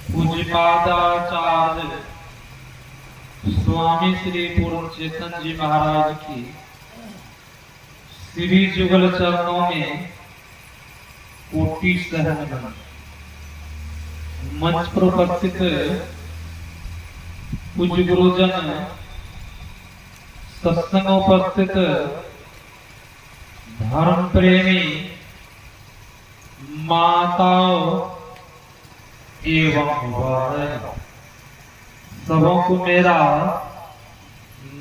पूज्यपादाचार्य स्वामी श्री पूर्ण चेतन जी महाराज की श्री जुगल चरणों में कोटि सहस्र मंच पर उपस्थित पूज्य गुरुजन, सत्संग उपस्थित धर्म प्रेमी माताओं एवं सबों को मेरा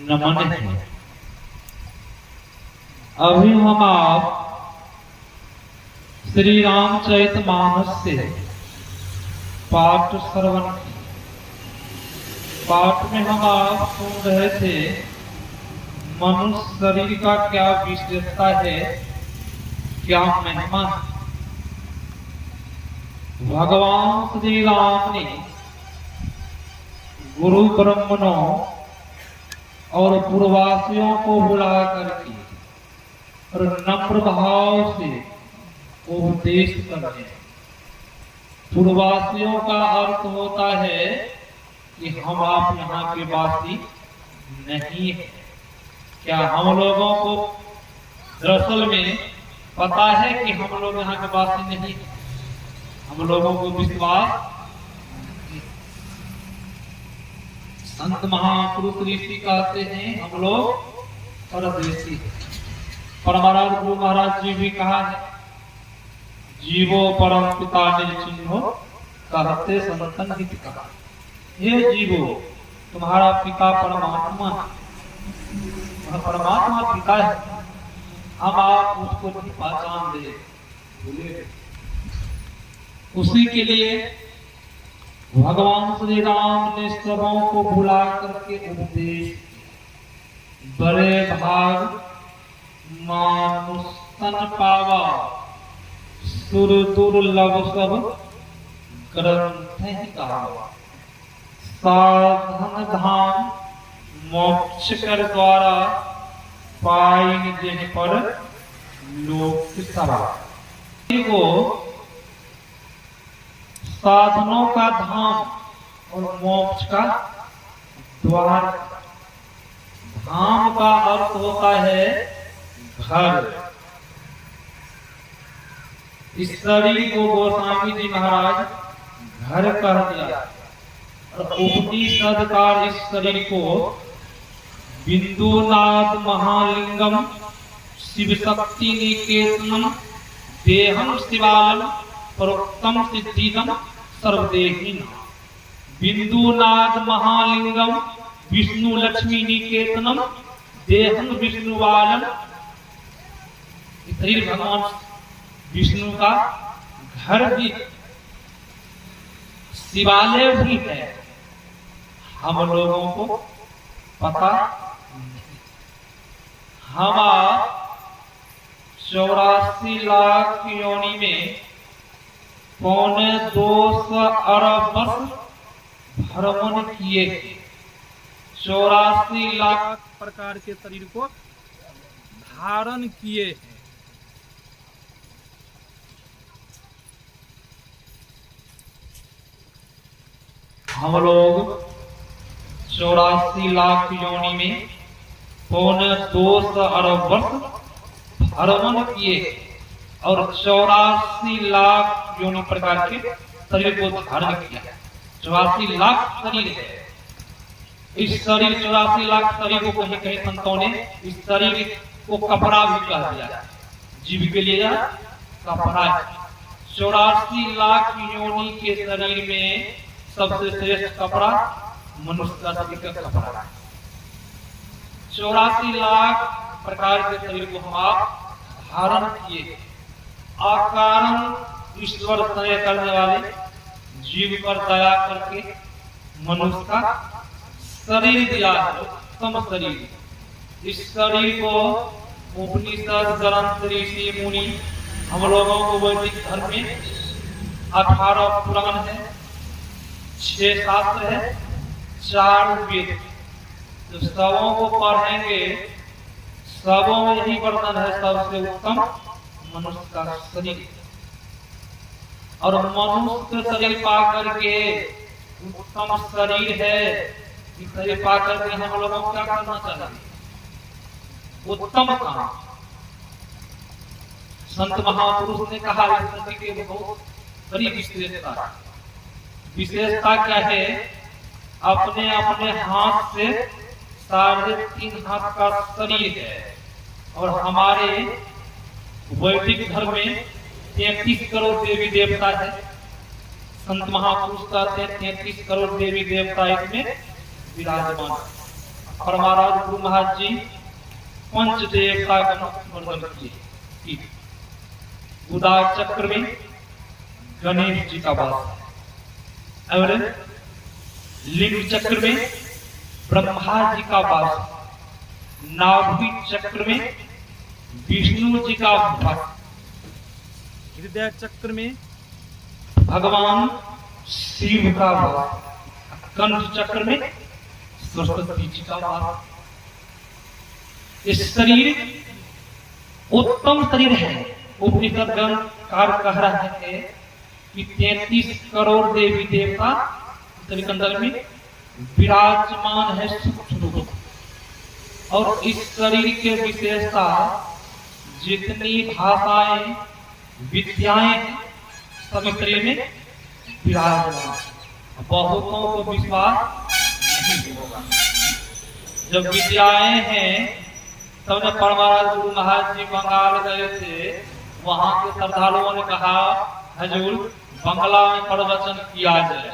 नमन है। अभी हम आप श्री रामचरितमानस से पाठ श्रवण, पाठ में हम आप सुन रहे थे मनुष्य शरीर का क्या विशेषता है, क्या महिमा है। भगवान श्री राम ने गुरु ब्रह्मणों और पूर्ववासियों को बुला करके और नम्र भाव से उपदेश करते हैं। पूर्ववासियों का अर्थ होता है कि हम आप यहाँ के वासी नहीं है। क्या हम लोगों को दरअसल में पता है कि हम लोग यहाँ के वासी नहीं है? हम लोगों को विश्वास, संत महापुरुष ऋषि कहते हैं हम लोग परदेशी हैं। परमाराज गुरु महाराज जी भी कहा है, जीवो परम पिता निज चिन्हो कहते संतन हित कहा। हे जीवो, तुम्हारा पिता परमात्मा है, परमात्मा पिता है, हम आप उसको नहीं पहचान दे। उसी के लिए भगवान श्री राम ने सबों को बुला करके उपदेश, बड़े भाग मानुष तन पावा सुर दुर्लभ सब ग्रंथ ही कहावा। साधन धाम मोक्ष कर द्वारा पाई जिन पर लोक सभा। वो साधनों का धाम और मोक्ष का द्वार। धाम का अर्थ होता है घर। इस शरीर को गोस्वामी जी महाराज घर कह दिया और उपनिषद का इस शरीर को बिंदुनाथ महालिंगम शिव शक्ति निकेतनम देहम शिवालम प्रोक्तम सिद्धिदम सर्वदेहिन। बिंदुनाथ महालिंगम विष्णु लक्ष्मी निकेतनम देहम विष्णुवालम। शरीर भगवान विष्णु का घर भी, शिवालय भी है, हम लोगों को पता नहीं। हम 84 लाख योनि में 2.25 अरब वर्ष भ्रमण किए। 84 लाख प्रकार के शरीर को धारण किए हैं। हम लोग 84 लाख योनि में 2.25 अरब वर्ष भ्रमण किए और 84 लाख योनि प्रकार के शरीर को धारण किया। 84 लाख शरीर है। इस शरीर 84 लाख शरीर को कहीं कहीं संतों ने इस शरीर को कपड़ा भी कह दिया। जीव के लिए कपड़ा। 84 लाख योनि के शरीर में सबसे श्रेष्ठ कपड़ा मनुष्य का शरीर का कपड़ा। 84 लाख प्रकार के शरीर को हम आप धारण किए। अकारण ईश्वर दया करने वाले जीव पर दया करके मनुष्य का शरीर दिया है, उत्तम शरीर। इस शरीर को उपनिषद ग्रंथ ऋषि मुनि हम लोगों को वैदिक धर्म में 18 पुराण है, 6 शास्त्र है, 4 वेद। जो सबों को पढ़ेंगे सबों में यही वर्णन है सबसे उत्तम मनुष्य का शरीर। और मनुष्य शरीर पा करके उत्तम शरीर है, इस शरीर पा करके हम लोगों को क्या करना चाहिए? उत्तम काम। संत महापुरुष ने कहा इस नदी के बहुत बड़ी विशेषता। विशेषता क्या है? अपने अपने हाथ से 3.5 हाथ का शरीर है, और हमारे वैदिक धर्म में 33 करोड़ देवी देवता है। संत महापुरुष कहते हैं 33 करोड़ देवी देवता इसमें विराजमान। और महाराज गुरु महाराज जी पंच देवता का वर्णन किए। उदार चक्र में गणेश जी का वास है, और लिंग चक्र में ब्रह्मा जी का वास, नाभि चक्र में विष्णु जी का वास, हृदय चक्र में भगवान शिव का वास, कंठ चक्र में सरस्वती जी का वास। इस शरीर उत्तम शरीर है। उपनिषद ग्रंथकार कह रहा है कि 33 करोड़ देवी देवता शरीर के अंदर में विराजमान है सूक्ष्म रूप। और इस शरीर के विशेषता जितनी भाषाएं विद्याएं सभी शरीर में विराजमान। बहुतों को विश्वास नहीं होगा। जब विद्याएं हैं तब जब परमाराज गुरु महाराज जी बंगाल गए थे, वहां के श्रद्धालुओं ने कहा हजूर बंगला में प्रवचन किया जाए।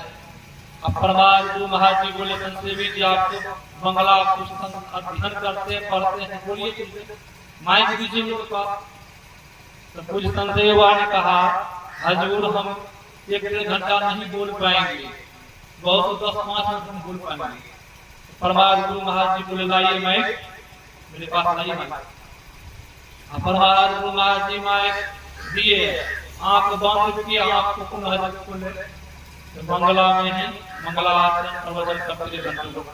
अब परमाराज गुरु महाराज जी बोले संसेवी जी आप तो बंगला पुस्तक अध्ययन करते पढ़ते हैं, बोलिए माइक दीजिए उनके पास। तो कुछ संसेवा ने कहा हजूर हम 1-1.5 घंटा नहीं बोल पाएंगे, बहुत 10-5 मिनट हम बोल पाएंगे। परमाराज गुरु महाराज जी बोले लाइए माइक मेरे पास लाइए माइक। परमाराज गुरु महाराज जी माइक दिए, आंख बंद किए, आंख को पुनः खोले, तो मंगला में ही मंगलाचरण प्रवचन करते घंटों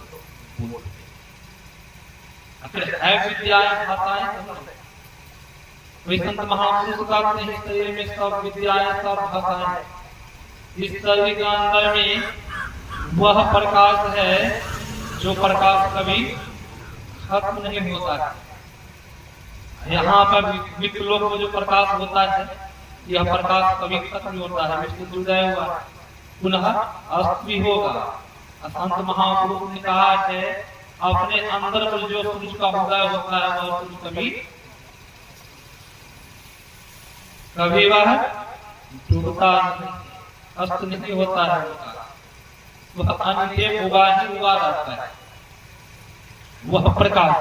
फिर है विद्याएं भाषाएं। कोई संत महापुरुष कहते हैं शरीर में सब विद्याएं सब भाषाएं। इस शरीर के अंदर में वह प्रकाश है जो प्रकाश कभी खत्म नहीं होता है। यहाँ पर विकलोक में जो प्रकाश होता है यह प्रकाश कभी खत्म नहीं होता है, विष्णु दुर्दय हुआ पुनः अस्त भी होगा। संत महापुरुष ने कहा है अपने अंदर में जो पुरुष का उदय होता है वह पुरुष कभी वह डूबता नहीं, अस्त नहीं होता है, वह अनित्य उगा ही उगा रहता है। वह प्रकाश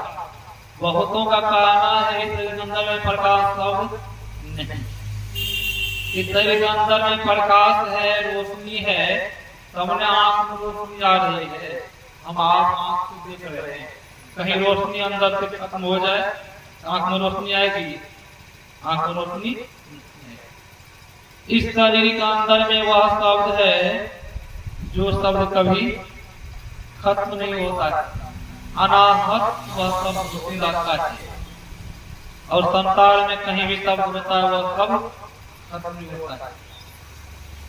बहुतों का कहना है इस अंदर में प्रकाश सब नहीं। इस शरीर के अंदर में प्रकाश है, रोशनी है, सामने आंख में रोशनी आ रही है, हम आंख से देख रहे हैं। कहीं रोशनी अंदर से खत्म हो जाए आंख में रोशनी आएगी, आंख में रोशनी। इस शरीर के अंदर में वह शब्द है जो शब्द कभी खत्म नहीं होता है, अनाहत वह शब्द होते रहता है। और संसार में कहीं भी शब्द होता है वह शब्द खत्म नहीं होता है।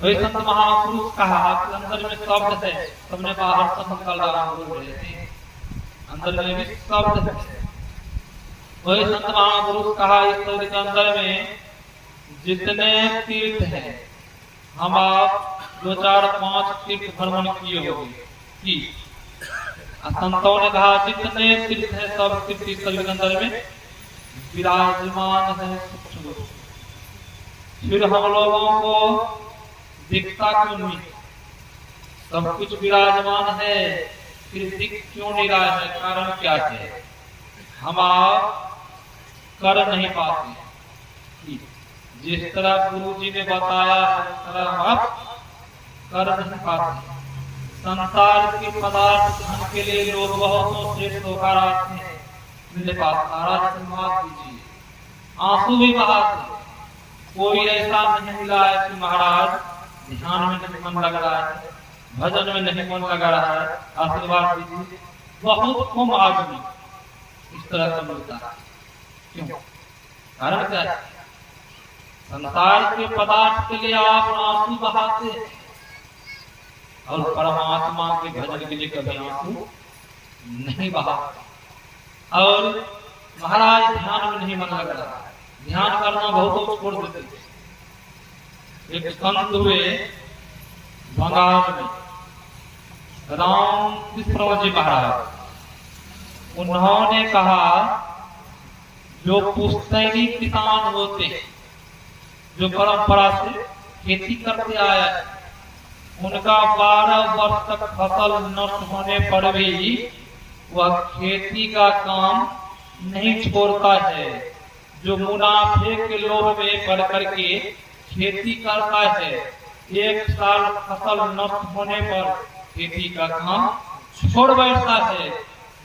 वही संत महापुरुष कहा कि अंदर में शब्द है, सबने बाहर से निकल रहा बोल रहे थे, अंदर में भी शब्द है। वही संत महापुरुष कहा इस शरीर के अंदर में जितने तीर्थ हैं, हम आप 2-4-5 तीर्थ भ्रमण किए होंगे। संतों ने कहा जितने तीर्थ है सब तीर्थ इस शरीर के अंदर में विराजमान है सूक्ष्म रूप। फिर हम लोगों को दिखता क्यों नहीं? सब कुछ विराजमान है, फिर दिख क्यों नहीं रहा है? कारण क्या है? हम आप कर नहीं पाते। जिस तरह गुरु जी ने बताया उस तरह आप कर नहीं पाते। संसार के पदार्थ धन के लिए लोग बहुतों से धोखा आते हैं, मेरे पास महाराज माफ कीजिए, आंसू भी बहाते। कोई ऐसा नहीं मिला है कि महाराज ध्यान में नहीं मन लग रहा है, भजन में नहीं मन लगा रहा है, आशीर्वाद दीजिए। बहुत कम आदमी इस तरह का मिलता है। क्यों? कारण क्या है? संसार के पदार्थ के लिए आप आंसू बहाते हैं और परमात्मा के भजन के लिए कभी आंसू नहीं बहाते। और महाराज ध्यान में नहीं मन लग रहा, ध्यान करना बहुत छोड़ देते। एक संत हुए बंगाल में, राम कृष्ण जी महाराज, उन्होंने कहा जो पुश्तैनी किसान होते हैं, जो परंपरा से खेती करते आया, उनका 12 वर्ष तक फसल नष्ट होने पर भी वह खेती का काम नहीं छोड़ता है। जो मुनाफे के लोभ में पड़ करके खेती करता है, एक साल फसल नष्ट होने पर खेती का काम छोड़ बैठता है।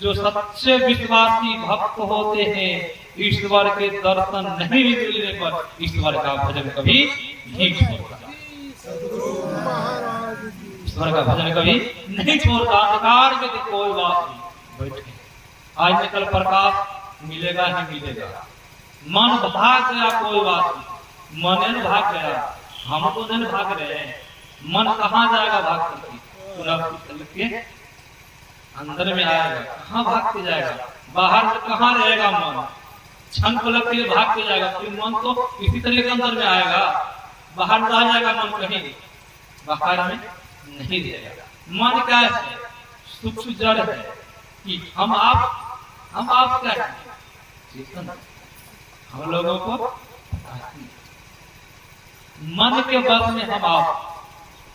जो सच्चे विश्वासी भक्त होते हैं, ईश्वर के दर्शन नहीं मिलने पर ईश्वर का भजन कभी नहीं छोड़ता, ईश्वर का भजन कभी नहीं छोड़ता। अंधकार के कोई बात नहीं, बैठे आज निकल प्रकाश मिलेगा ही मिलेगा। मन भाग गया कोई बात नहीं, मन भाग गया, हम तो नहीं भाग रहे हैं। मन कहाँ जाएगा भाग करके? अंदर में आएगा, कहाँ भाग के जाएगा? बाहर से कहाँ रहेगा मन? क्षण पलक के भाग के जाएगा, फिर मन तो इसी तरीके अंदर में आएगा। बाहर रह जाएगा मन, कहीं बाहर में नहीं रहेगा। मन क्या है? सूक्ष्म जड़ है कि हम आप क्या है? चेतन। हम लोगों को मन के बस में हम आप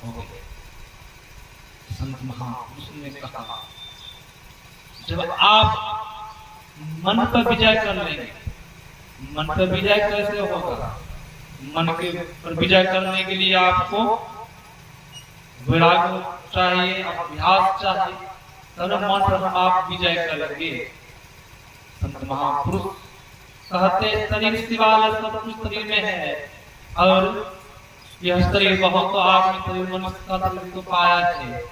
हो गए। संत महापुरुष ने कहा जब आप मन पर विजय कर लेंगे, मन पर विजय कैसे होगा? मन के पर विजय करने के लिए आपको वैराग्य चाहिए, अभ्यास चाहिए, तब मन पर आप विजय करेंगे। संत महापुरुष कहते शरीर शिवालय सब कुछ शरीर में है, और यह शरीर बहुत तो आपने शरीर मनुष्य का शरीर तो पाया है,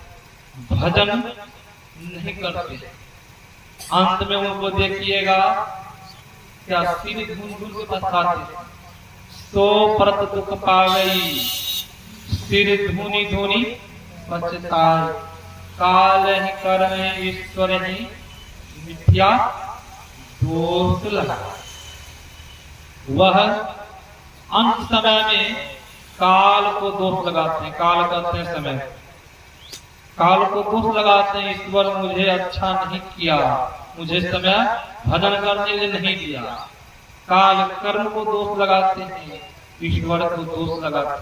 भजन नहीं करते। अंत में उनको देखिएगा क्या सिर धुन धुन के पछताते, सो परत दुख पा गई, सिर धुनी धुनी पछताए, काल ही करने ईश्वर ही मिथ्या दोष लगा। वह अंत समय में काल को दोष लगाते हैं, काल कहते हैं समय, काल को दोष लगाते हैं, ईश्वर मुझे अच्छा नहीं किया, मुझे समय भजन करने के लिए नहीं दिया। काल कर्म को दोष लगाते हैं, ईश्वर को दोष लगाते हैं।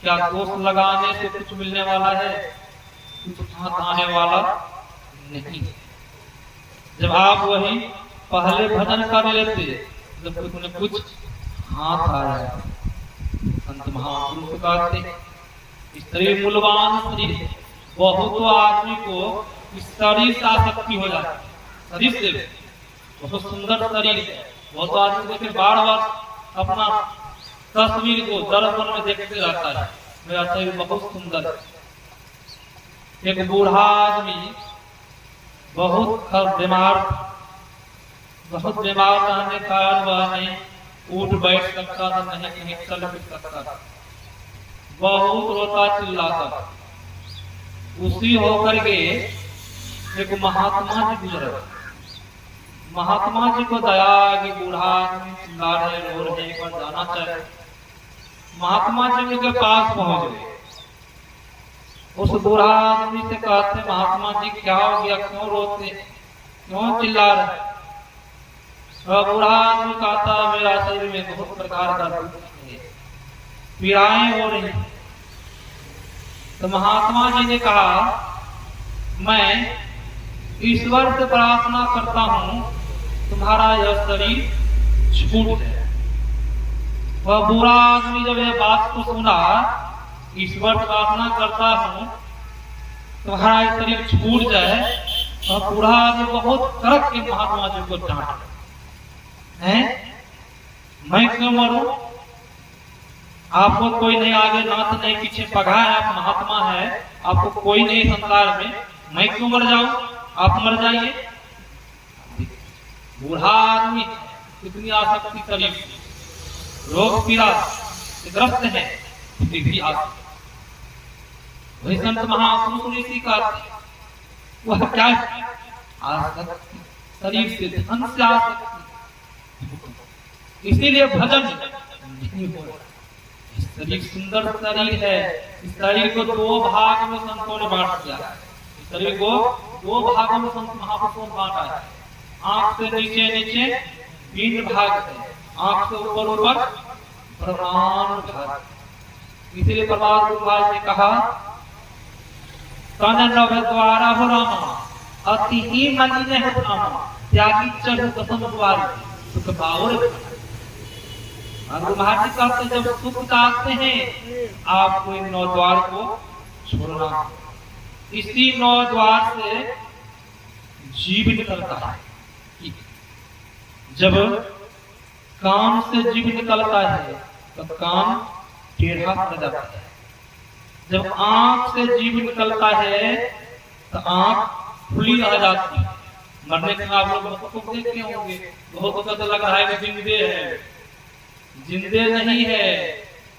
क्या दोष लगाने से कुछ मिलने वाला है? कुछ हाथ आने वाला नहीं। जब आप वही पहले भजन कर लेते, जब कुछ न कुछ हाथ आया। संत महापुरुष कहते शरीर मूल्यवान शरीर है। बहुत आदमी को इस शरीर से आसक्ति हो जाती है, शरीर से बहुत सुंदर शरीर है। बहुत आदमी देखे बार बार अपना तस्वीर को दर्पण में देखते रहता है, मेरा शरीर बहुत सुंदर है। एक बूढ़ा आदमी बहुत बीमार रहने का वह नहीं उठ बैठ सकता था, नहीं कहीं चल फिर सकता था, बहुत रोता चिल्लाता था। उसी होकर के एक महात्मा जी गुजरे। महात्मा जी को दया कि बूढ़ा आदमी चिल्ला रहे, रो रहे, एक बार जाना चाहिए। महात्मा जी के पास पहुंच गए। उस बूढ़ा आदमी से कहते महात्मा जी क्या हो गया, क्यों रोते, क्यों चिल्ला रहे? बूढ़ा आदमी कहता मेरा शरीर में बहुत प्रकार का दुख है, पीड़ाएं हो रही। तो महात्मा जी ने कहा मैं ईश्वर से प्रार्थना करता हूँ तुम्हारा यह शरीर छूट जाए। वह बूढ़ा आदमी जब यह बात को सुना, ईश्वर से प्रार्थना करता हूँ तुम्हारा यह शरीर छूट जाए, और बूढ़ा आदमी बहुत कड़क के महात्मा जी को डांटा है, मैं क्यों मरूं? आपको कोई नहीं आगे नाथ नहीं पीछे पगा है, आप महात्मा है, आपको कोई नहीं संसार में, मैं क्यों मर जाऊं? आप मर जाइए। बूढ़ा आदमी कितनी आसक्ति शरीर, रोग पीड़ा, ग्रस्त हैं वे भी आ सकते। वही संत महापुरुष ऋषि का वह क्या है? आसक्ति, शरीर से धन से आसक्ति। इसीलिए भजन नहीं हो रहा। शरीर सुंदर शरीर है, इस शरीर को दो भाग में संतों ने बांट दिया है। इस शरीर को दो भागों में संत महापुरुषों ने बांटा है। आंख से नीचे नीचे तीन भाग है, आंख से ऊपर ऊपर प्रमाण भाग। इसीलिए प्रभात महाराज ने कहा तन नभ द्वारा हो रामा अति ही मलिन है रामा त्यागी चढ़ दसम द्वार सुख पावर। महाराज कहते जब सुख चाहते हैं आपको इन 9 द्वार को छोड़ना। इसी 9 द्वार से जीव निकलता है। जब कान से जीव निकलता है तब कान टेढ़ा पड़ जाता है। जब आंख से जीव निकलता है तो आंख खुली आ जाती है। मरने के आप लोग बहुत देखते होंगे, बहुत को तो लग रहा है कि जिंदे है, जिंदे नहीं है।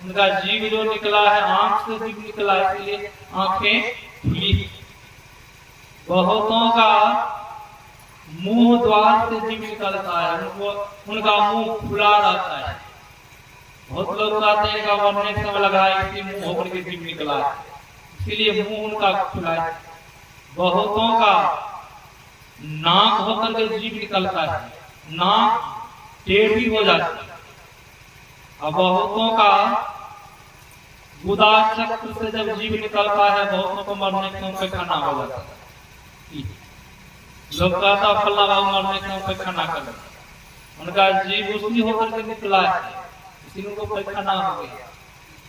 उनका जीव जो निकला है आंख से जीव निकला है, इसलिए आंखें खुली। बहुतों का मुंह द्वार से जीव निकलता है, उनका मुंह खुला रहता है। बहुत लोग कहते हैं कि मरने के समय लगा है इसलिए मुंह होकर के जीव निकला है, इसीलिए मुंह उनका खुला है। बहुतों का नाक होकर के जीव निकलता है, नाक टेढ़ी हो जाती है। अब बहुतों का गुदा चक्र से जब जीव निकलता है बहुतों को मरने के समय खाना हो जाता है। लोग कहता फल्ला बाबू मरने के समय खाना कर, उनका जीव उसी होकर के निकला है, इसी को पैखाना हो गया।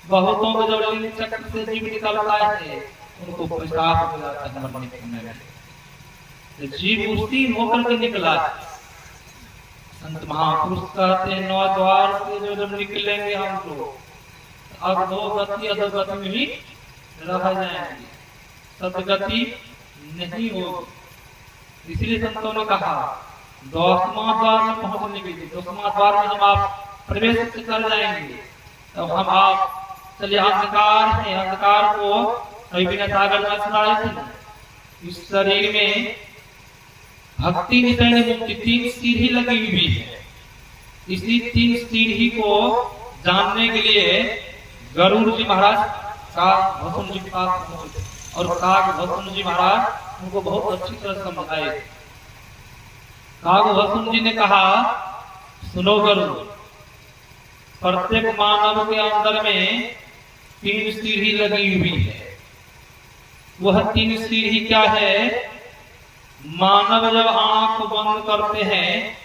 बहुतों को जब लीन चक्र से जीव निकलता है उनको पेशाब हो जाता है मरने के समय में। जीव उसी होकर के निकला है। संत महापुरुष कहते हैं 9 द्वार से जो जब निकलेंगे हम लोग अब 2 गति अधोगति में ही रह जाएंगे, सदगति नहीं होगी। इसलिए संतों ने कहा 10वां द्वार में पहुंचने के लिए 10वां द्वार में हम आप प्रवेश कर जाएंगे तब हम आप चलिए अंधकार है, अंधकार को बिना सागर में सुनाए थे। इस शरीर में भक्ति नित्य मुक्ति 3 सीढ़ी लगी हुई है। इसी 3 सीढ़ी को जानने के लिए गरुड़ जी महाराज काग भस्म जी के पास पहुंचे और काग भस्म जी महाराज उनको बहुत अच्छी तरह समझाए। काग भस्म जी ने कहा सुनो गरुड़, प्रत्येक मानव के अंदर में 3 सीढ़ी लगी हुई है। वह 3 सीढ़ी क्या है? मानव जब आंख बंद करते हैं,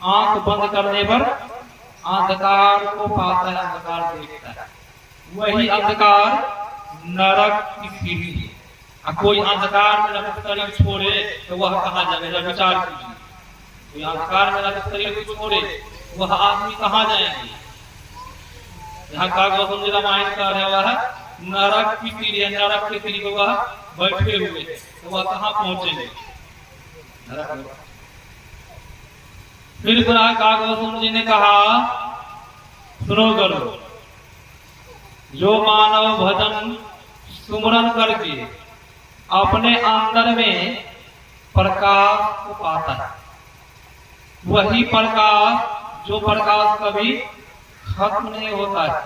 आंख बंद करने पर अंधकार को पाता है, अंधकार देखता है। वही अंधकार नरक की सीढ़ी है। कोई अंधकार में अपना शरीर छोड़े तो वह कहाँ जाएगा? विचार कीजिए। कोई अंधकार में अपना शरीर को छोड़े वह आदमी कहाँ जाएंगे? यहाँ कागज रामायण का रहे हुआ है नरक की सीढ़ी है, नरक की सीढ़ी को वह बैठे हुए तो वह कहाँ पहुंचेंगे? फिर कागज जी ने कहा सुनो करो, जो मानव भजन सुमरन करके अपने अंदर में प्रकाश को पाता है, वही प्रकाश जो प्रकाश कभी खत्म नहीं होता है।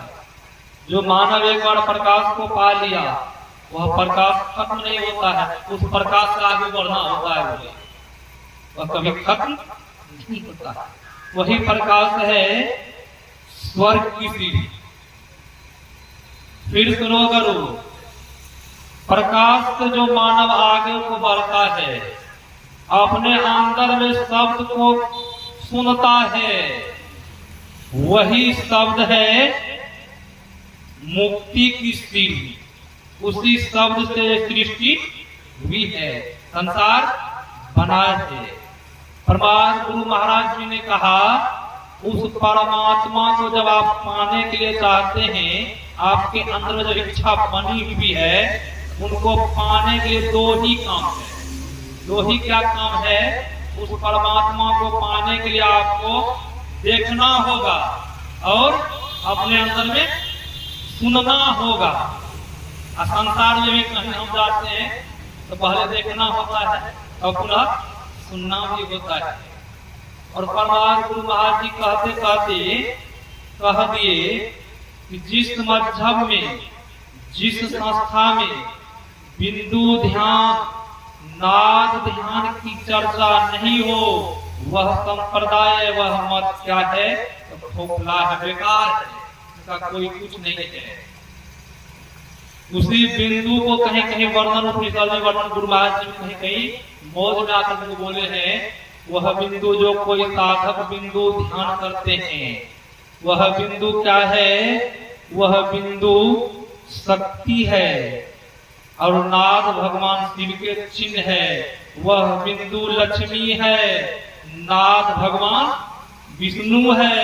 जो मानव एक बार प्रकाश को पा लिया वह प्रकाश खत्म नहीं होता है, उस प्रकाश से आगे बढ़ना होता है, वह कभी खत्म नहीं होता। वही प्रकाश है स्वर्ग की सीढ़ी। फिर सुनो करो, प्रकाश से जो मानव आगे को बढ़ता है, अपने अंदर में शब्द को सुनता है, वही शब्द है मुक्ति की सीढ़ी। उसी शब्द से सृष्टि हुई है, संसार बना है। परमात्मा गुरु महाराज जी ने कहा उस परमात्मा को जब आप पाने के लिए चाहते हैं, आपके अंदर में जो इच्छा बनी हुई है उनको पाने के लिए 2 ही काम है। 2 ही क्या काम है? उस परमात्मा को पाने के लिए आपको देखना होगा और अपने अंदर में सुनना होगा। संसार में भी कहीं हम जाते हैं तो पहले देखना होता है और पुनः सुनना भी होता है। और परमार गुरु महाराज जी कहते कहते कह दिए कि जिस मजहब में, जिस संस्था में बिंदु ध्यान, नाद ध्यान की चर्चा नहीं हो, वह संप्रदाय, वह मत क्या है? तो खोखला है, बेकार है, उसका कोई कुछ नहीं है। उसी बिंदु को कहीं कहीं वर्णन वर्णन गुरु महाराज जी कहीं कहीं मौज में आकर के बोले हैं, वह बिंदु जो कोई साधक बिंदु ध्यान करते हैं, वह बिंदु क्या है? वह बिंदु शक्ति है और नाद भगवान शिव के चिन्ह है। वह बिंदु लक्ष्मी है, नाद भगवान विष्णु है।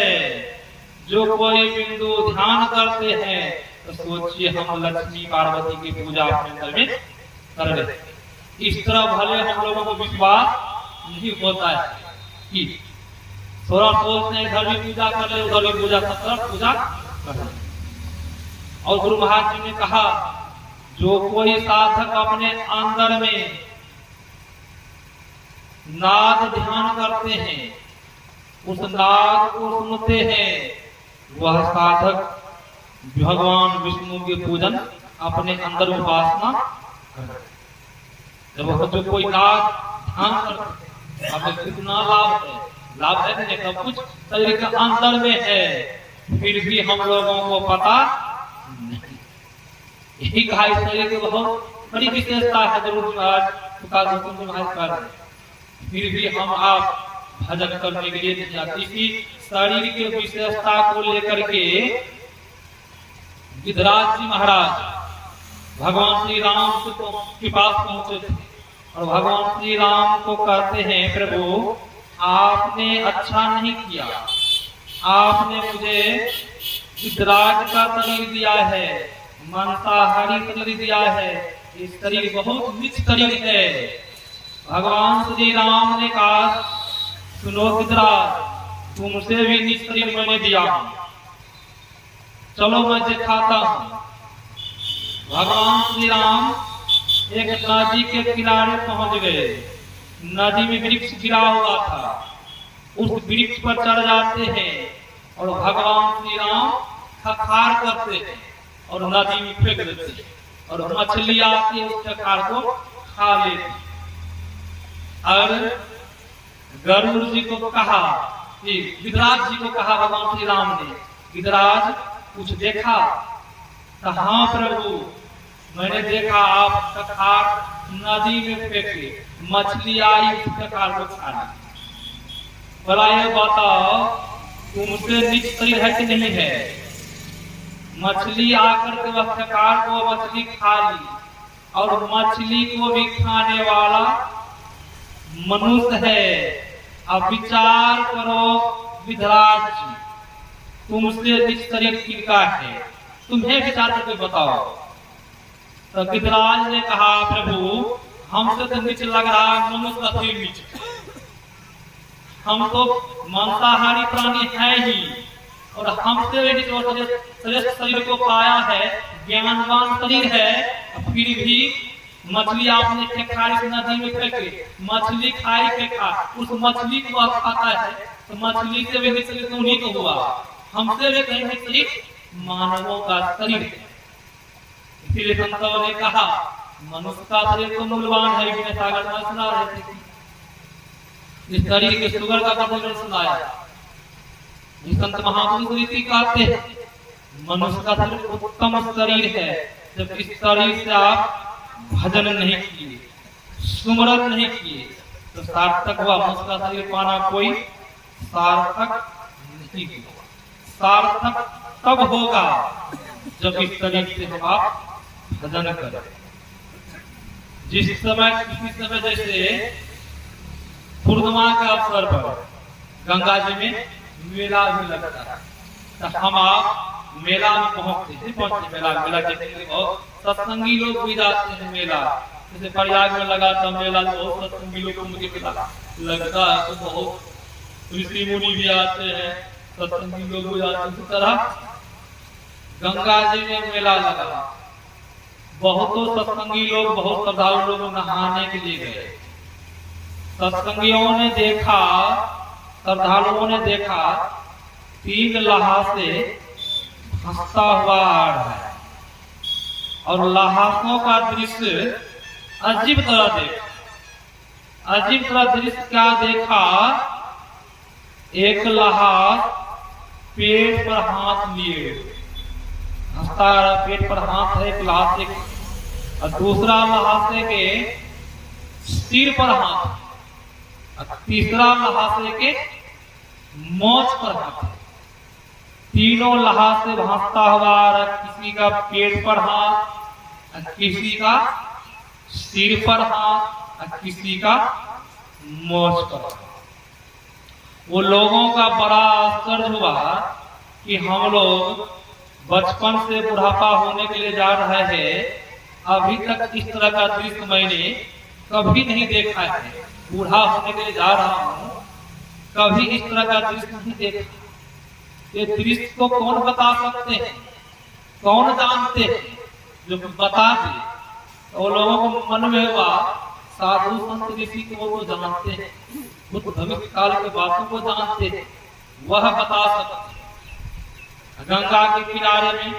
जो कोई बिंदु ध्यान करते हैं तो सोचिए हम लक्ष्मी पार्वती की पूजा अपने अंदर में कर रहे हैं। इस तरह भले हम लोगों को विश्वास नहीं होता है कि थोड़ा सोचते हैं इधर भी पूजा कर ले, उधर भी पूजा कर ले। और गुरु महाराज जी ने कहा, जो कोई साधक अपने अंदर में नाद ध्यान करते हैं, उस नाद को सुनते हैं, वह साधक भगवान विष्णु के पूजन अपने अंदर उपासना करते। जब जो कोई नाद ध्यान करते हैं, हमें कितना लाभ है, लाभ है नहीं, सब कुछ शरीर के अंदर में है, फिर भी हम लोगों को पता नहीं। यही कहा शरीर की बहुत बड़ी विशेषता है, जरूर फिर भी हम आप भजन करने के लिए नहीं जाते। इसी शरीर की विशेषता को लेकर के गिरिराज जी महाराज भगवान श्री राम के पास पहुंचे थे और भगवान श्री राम को कहते हैं, प्रभु आपने अच्छा नहीं किया, आपने मुझे गिरिराज का शरीर दिया है, मांसाहारी शरीर दिया है, इस शरीर बहुत नीच शरीर है। भगवान श्री राम ने कहा, सुनो गिरिराज, तुमसे भी नीच शरीर मैंने दिया, चलो मैं दिखाता हूँ। भगवान श्री राम एक नदी के किनारे पहुंच गए। नदी में वृक्ष गिरा हुआ था, उस वृक्ष पर चढ़ जाते हैं और भगवान श्री राम खखार करते हैं और नदी में फेंक देते हैं और मछली आती है उस खखार को खा लेती। और गरुड़ जी को कहा, गिरिराज जी को कहा भगवान श्री राम ने, गिरिराज कुछ देखा? हाँ प्रभु, मैंने देखा आप खखार नदी में फेंके, मछली आई उस खखार को खा ली। बोला ये बताओ तुमसे नीच शरीर है कि नहीं है? मछली आकर के वह खखार को मछली खा ली और मछली को भी खाने वाला मनुष्य है। अब विचार करो गिरिराज जी, तुमसे नीच शरीर किनका है? तुम्हें विचार करके बताओ। तो गिरिराज ने कहा, प्रभु हमसे तो नीच लग रहा है, मनुष्य का शरीर नीच, हम तो मांसाहारी प्राणी है ही और हमसे भी श्रेष्ठ शरीर को पाया है, ज्ञानवान शरीर है, फिर भी मछली आपने खेखारी नदी में फेंके, मछली खाई फेंका, उस मछली को आप खाता है तो मछली से भी नीच शरीर तो उन्हीं को हुआ, हमसे भी कहीं नीच शरीर मानवों का शरीर है। इसीलिए संतों ने कहा मनुष्य का शरीर तो मूल्यवान है, विनय सागर में सुना रहे थे। इस शरीर के सुगर का वर्णन सुनाया। संत महापुरुष रीति कहते हैं मनुष्य का शरीर उत्तम शरीर है, जब इस शरीर से आप भजन नहीं किए, सुमरन नहीं किए तो सार्थक हुआ। मनुष्य का शरीर पाना कोई सार्थक नहीं होगा। सार्थक तब होगा जब इस शरीर से हम आप भजन करें। जिस समय किसी समय जैसे पूर्णिमा के अवसर पर गंगा जी में मेला भी लगता है तो हम आप मेला में पहुंचते हैं। मेला देखने के लिए बहुत सत्संगी लोग भी जाते हैं मेला। जैसे प्रयाग में लगा था मेला, तो बहुत सत्संगी लोग को मुझे लगता है, तो बहुत ऋषि मुनि भी आते हैं, सत्संगी लोग भी आते हैं। इस तरह गंगा जी में मेला लगा, बहुतों सत्संगी लोग, बहुत श्रद्धालु लोग नहाने के लिए गए। सत्संगियों ने देखा, श्रद्धालुओं ने देखा 3 लहासे हंसता हुआ आ रहा है और लहासों का दृश्य अजीब तरह देखा। अजीब तरह दृश्य क्या देखा? एक लहास पेट पर हाथ लिए हंसता, पेट पर हाथ है एक लहासे के, और दूसरा लहासे के सिर पर हाथ, और तीसरा लहासे के मोछ पर हाथ। तीनों लहासे हंसता हुआ, किसी का पेट पर हाथ, किसी का सिर पर हाथ, और किसी का मोछ पर हाथ। वो लोगों का बड़ा आश्चर्य हुआ कि हम लोग बचपन से बुढ़ापा होने के लिए जा रहे हैं, अभी तक इस तरह का दृश्य मैंने कभी नहीं देखा है। बूढ़ा होने के लिए जा रहा हूँ, कभी इस तरह का दृश्य नहीं देखा। ये दृश्य को कौन बता सकते हैं, कौन जानते हैं? जो बता दे तो लोगों को मन में हुआ साधु संत ऋषि को वो जानते हैं, भूत भविष्य काल के बातों को जानते हैं, वह बता सकते। गंगा के किनारे में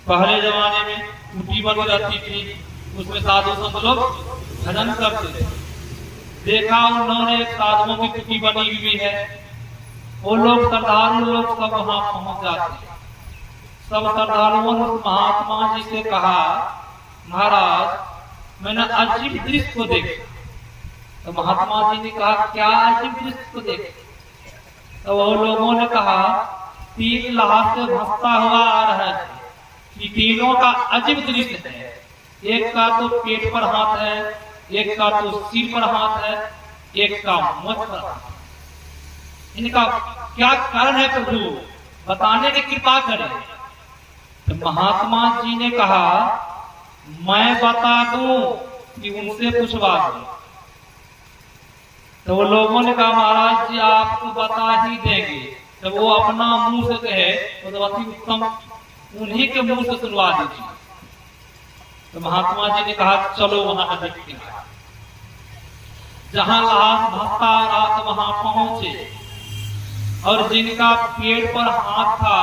पहले जमाने में कुटी बनी रहती थी, उसमें साधु संत लोग भजन करते थे। देखा उन्होंने साधुओं की कुटी बनी हुई है, वो लोग श्रद्धालु लोग सब वहां पहुंच जाते। सब श्रद्धालुओं ने महात्मा जी से कहा, महाराज मैंने अजीब दृश्य को देखा। तो महात्मा जी ने कहा, क्या अजीब दृश्य को देखा? तो वो लोगों ने कहा, 3 लहासे भसता हुआ आ रहा है, कि तीनों का अजीब दृश्य है। एक का तो पेट पर हाथ है, एक का तो सिर पर हाथ है, एक का मुंह पर हाथ है। इनका क्या कारण है प्रभु, बताने की कृपा करें। तो महात्मा जी ने कहा, मैं बता दूं कि उनसे पूछवा दूं? तो वो लोगों ने कहा, महाराज जी आपको बता ही देंगे। तो वो अपना मुंह से कहे तो अति उत्तम, उन्हीं के मुंह से सुनवा दीजिए। तो महात्मा जी ने कहा, चलो वहां देखते हैं। जहां लहास भसता रहा तो वहां पहुंचे, और जिनका पेट पर हाथ था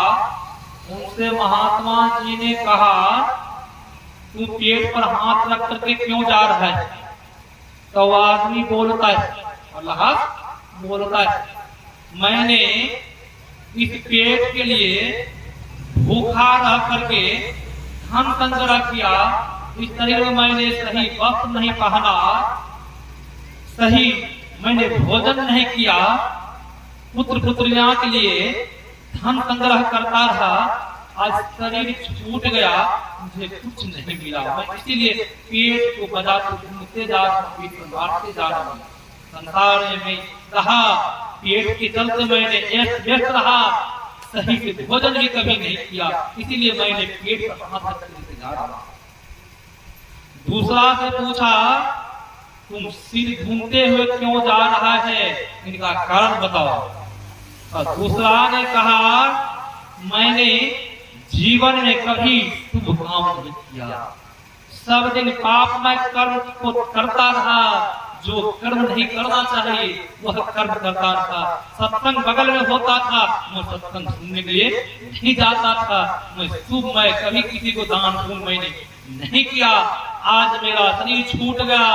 उनसे महात्मा जी ने कहा, तू पेट पर हाथ रख करके क्यों जा रहा है? तो वो आदमी बोलता है, और लहास बोलता है, मैंने इस पेट के लिए भूखा रह करके धन संग्रह किया, इस शरीर में मैंने सही वस्त्र नहीं पहना, सही मैंने भोजन नहीं किया, पुत्र पुत्रियां के लिए धन संग्रह करता रहा, आज शरीर छूट गया, मुझे कुछ नहीं मिला। मैं इसीलिए पेट को बजाते घूमते जा रहा हूँ, पेट को मारते जा रहा हूँ। संसार में रहा, पेट के चलते मैंने व्यस्त रहा, सही से भोजन भी कभी नहीं किया, इसीलिए मैंने पेट पर हाथ रखते जा रहा हूँ। दूसरा से पूछा, तुम सिर घूमते हुए क्यों जा रहा है, इनका कारण बताओ। और दूसरा ने कहा, मैंने जीवन में कभी शुभ काम नहीं किया, सब दिन पापमय कर्म को करता रहा, जो कर्म नहीं करना चाहिए वह कर्म करता था। सत्संग बगल में होता था, मैं सत्संग सुनने के लिए नहीं जाता था। मैं शुभ मैं कभी किसी को दान पुण्य मैंने नहीं किया। आज मेरा शरीर छूट गया,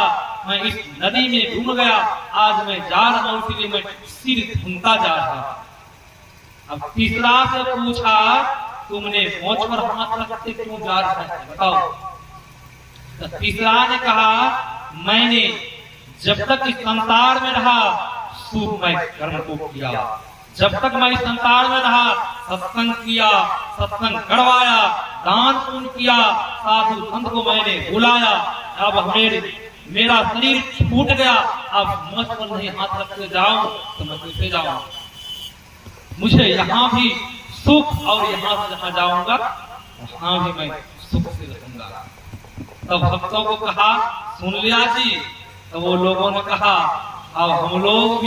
मैं इस नदी में डूब गया, आज मैं जा रहा हूँ, इसलिए मैं सिर धुनता जा रहा। अब तीसरा से पूछा, तुमने मोछ पर हाथ रखते क्यों जा रहा है, बताओ। तो तीसरा ने कहा, मैंने जब तक इस संसार में रहा शुभमय कर्म को किया, जब तक मैं इस संसार में रहा सत्संग किया, सत्संग करवाया, दान पुण्य किया, साधु संत को मैंने बुलाया। अब मेरा शरीर छूट गया, अब मुझ पर नहीं हाथ रखते जाऊं तो मैं कैसे जाऊं? मुझे यहाँ भी सुख, और यहाँ से जहाँ जाऊंगा वहां भी मैं सुख से रहूंगा। तब भक्तों को कहा, सुन लिया जी? तो वो लोगों ने कहा, अब हम लोगों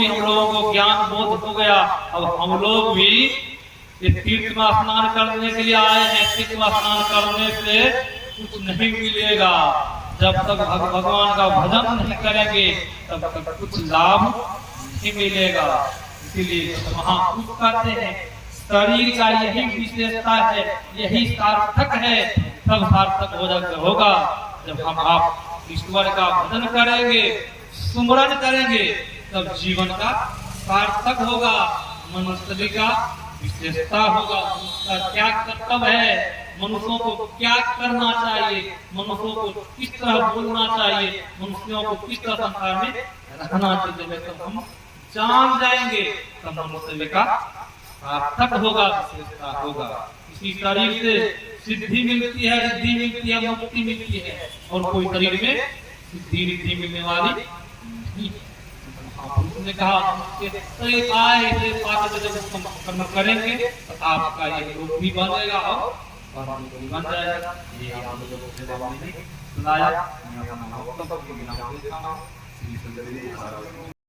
को ज्ञान बोध हो गया, अब हम लोग भी ये तीर्थ में स्नान करने के लिए आए हैं, तीर्थ में स्नान करने से कुछ नहीं मिलेगा। जब तक भगवान का भजन नहीं करेंगे तब तक कुछ लाभ नहीं मिलेगा। इसीलिए महापुरुष कहते हैं शरीर का यही विशेषता है, यही सार्थक है, सब सार्थक होगा जब हम आप ईश्वर का भजन करेंगे, सुमरन करेंगे, तब जीवन का सार्थक होगा। मनुष्य का विशेषता होगा, उसका क्या कर्तव्य है, मनुष्यों को क्या करना चाहिए, मनुष्यों को किस तरह बोलना चाहिए, मनुष्यों को किस तरह संसार में रहना चाहिए, तब हम जान जाएंगे, तब मनुष्य का सार्थक होगा, विशेषता होगा। इसी शरीर से सिद्धि मिलती है, रिद्धि मिलती है, मुक्ति मिलती है, और कोई शरीर में सिद्धि रिद्धि मिलने वाली नहीं। उसने कहा आए जब कर्म करेंगे तो आपका ये रूप भी बनेगा और बन जाएगा। ये हम लोगों से सुनाया।